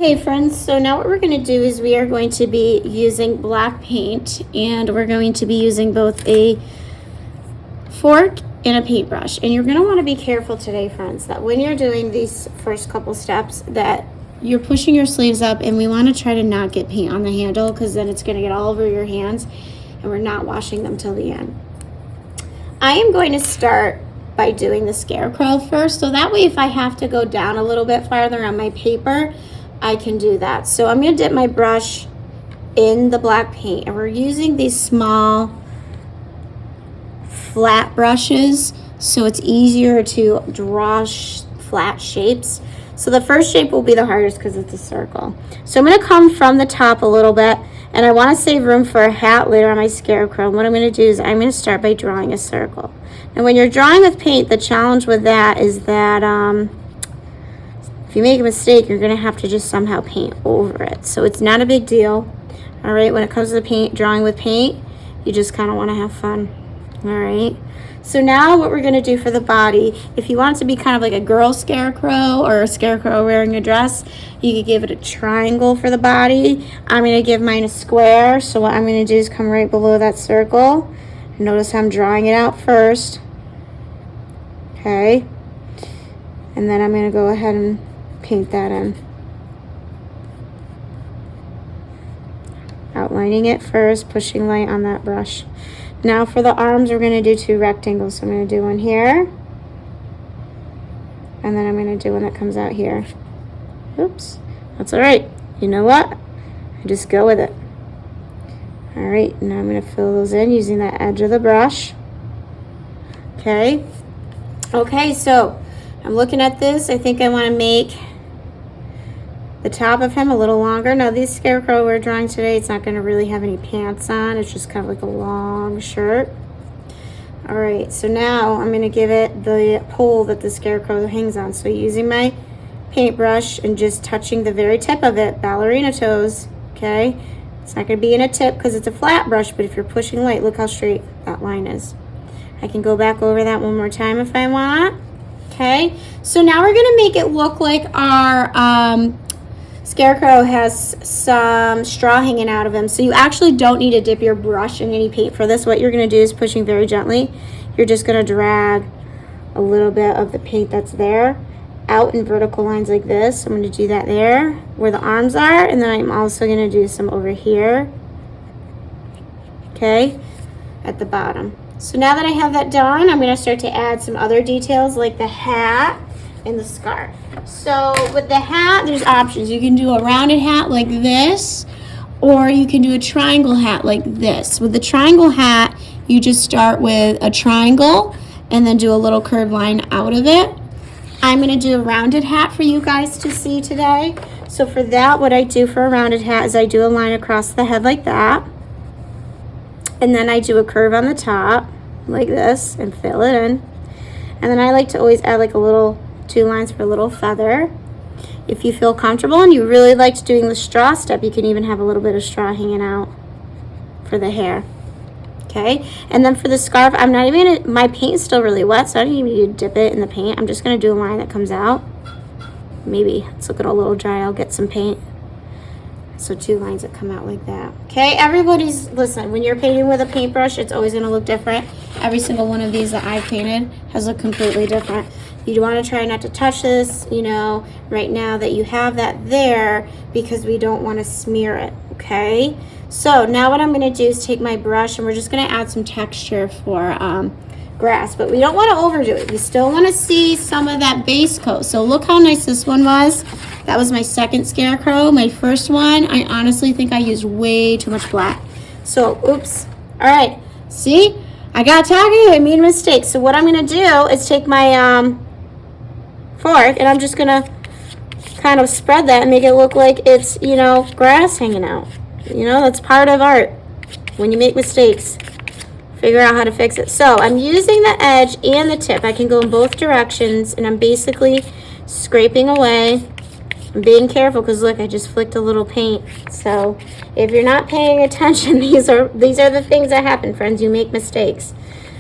Hey friends, so now what we're going to do is we are going to be using black paint, and we're going to be using both a fork and a paintbrush. And you're going to want to be careful today, friends, that when you're doing these first couple steps that you're pushing your sleeves up, and we want to try to not get paint on the handle because then it's going to get all over your hands and we're not washing them till the end. I am going to start by doing the scarecrow first, so that way if I have to go down a little bit farther on my paper, I can do that. So I'm going to dip my brush in the black paint, and we're using these small flat brushes so it's easier to draw flat shapes. So the first shape will be the hardest because it's a circle. So I'm going to come from the top a little bit, and I want to save room for a hat later on my scarecrow. And what I'm going to do is I'm going to start by drawing a circle. And when you're drawing with paint, the challenge with that is that if you make a mistake, you're going to have to just somehow paint over it. So it's not a big deal. All right, when it comes to the drawing with paint, you just kind of want to have fun. All right. So now what we're going to do for the body, if you want it to be kind of like a girl scarecrow or a scarecrow wearing a dress, you could give it a triangle for the body. I'm going to give mine a square. So what I'm going to do is come right below that circle. Notice how I'm drawing it out first. Okay. And then I'm going to go ahead and paint that in. Outlining it first, pushing light on that brush. Now for the arms, we're going to do two rectangles. So I'm going to do one here, and then I'm going to do one that comes out here. Oops, that's all right. You know what? I just go with it. All right, now I'm going to fill those in using that edge of the brush. Okay. Okay, so I'm looking at this. I think I want to make the top of him a little longer. Now these scarecrow we're drawing today, it's not going to really have any pants on. It's just kind of like a long shirt. All right, so now I'm going to give it the pole that the scarecrow hangs on. So using my paintbrush and just touching the very tip of it, ballerina toes, okay? It's not going to be in a tip because it's a flat brush, but if you're pushing light, look how straight that line is. I can go back over that one more time if I want. Okay, so now we're going to make it look like our scarecrow has some straw hanging out of him. So you actually don't need to dip your brush in any paint for this. What you're going to do is pushing very gently. You're just going to drag a little bit of the paint that's there out in vertical lines like this. I'm going to do that there where the arms are, and then I'm also going to do some over here, okay, at the bottom. So now that I have that done, I'm going to start to add some other details like the hat and the scarf. So with the hat, there's options. You can do a rounded hat like this, or you can do a triangle hat like this. With the triangle hat, you just start with a triangle and then do a little curved line out of it. I'm going to do a rounded hat for you guys to see today. So for that, what I do for a rounded hat is I do a line across the head like that, and then I do a curve on the top like this and fill it in. And then I like to always add like a little 2 lines for a little feather. If you feel comfortable and you really liked doing the straw step, you can even have a little bit of straw hanging out for the hair. Okay, and then for the scarf, I'm not even gonna, my paint's still really wet, so I don't even need to dip it in the paint. I'm just gonna do a line that comes out. Maybe it's looking a little dry. I'll get some paint. So 2 lines that come out like that. Okay, everybody's, listen, when you're painting with a paintbrush, it's always gonna look different. Every single one of these that I've painted has looked completely different. You want to try not to touch this, you know, right now that you have that there, because we don't want to smear it, okay? So now what I'm going to do is take my brush, and we're just going to add some texture for grass, but we don't want to overdo it. We still want to see some of that base coat. So look how nice this one was. That was my second scarecrow. My first one, I honestly think I used way too much black. So, oops. All right, see? I got talking, I made a mistake. So what I'm going to do is take my fork, and I'm just gonna kind of spread that and make it look like it's, you know, grass hanging out. You know, that's part of art. When you make mistakes, figure out how to fix it. So I'm using the edge and the tip. I can go in both directions, and I'm basically scraping away. I'm being careful because look, I just flicked a little paint. So if you're not paying attention, these are the things that happen, friends. You make mistakes.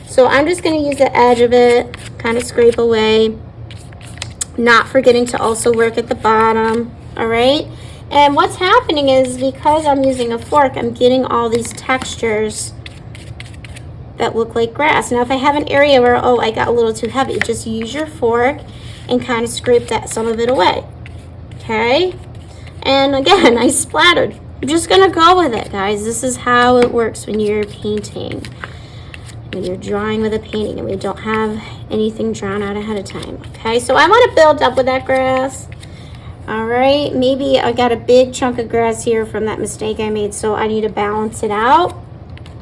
So I'm just going to use the edge of it, kind of scrape away, not forgetting to also work at the bottom. All right, And what's happening is because I'm using a fork, I'm getting all these textures that look like grass. Now if I have an area where, oh, I got a little too heavy, just use your fork and kind of scrape some of it away. Okay? And again, I splattered. I'm just gonna go with it, guys. This is how it works when you're painting. When you're drawing with a painting and we don't have anything drawn out ahead of time. Okay, so I want to build up with that grass. All right, maybe I got a big chunk of grass here from that mistake I made, so I need to balance it out.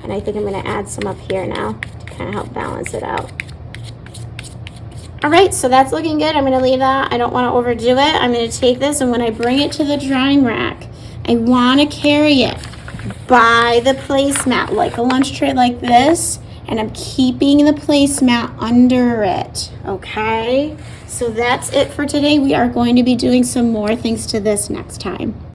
And I think I'm going to add some up here now to kind of help balance it out. All right, so that's looking good. I'm going to leave that. I don't want to overdo it. I'm going to take this, and when I bring it to the drying rack, I want to carry it by the placemat, like a lunch tray like this. And I'm keeping the placemat under it, okay? So that's it for today. We are going to be doing some more things to this next time.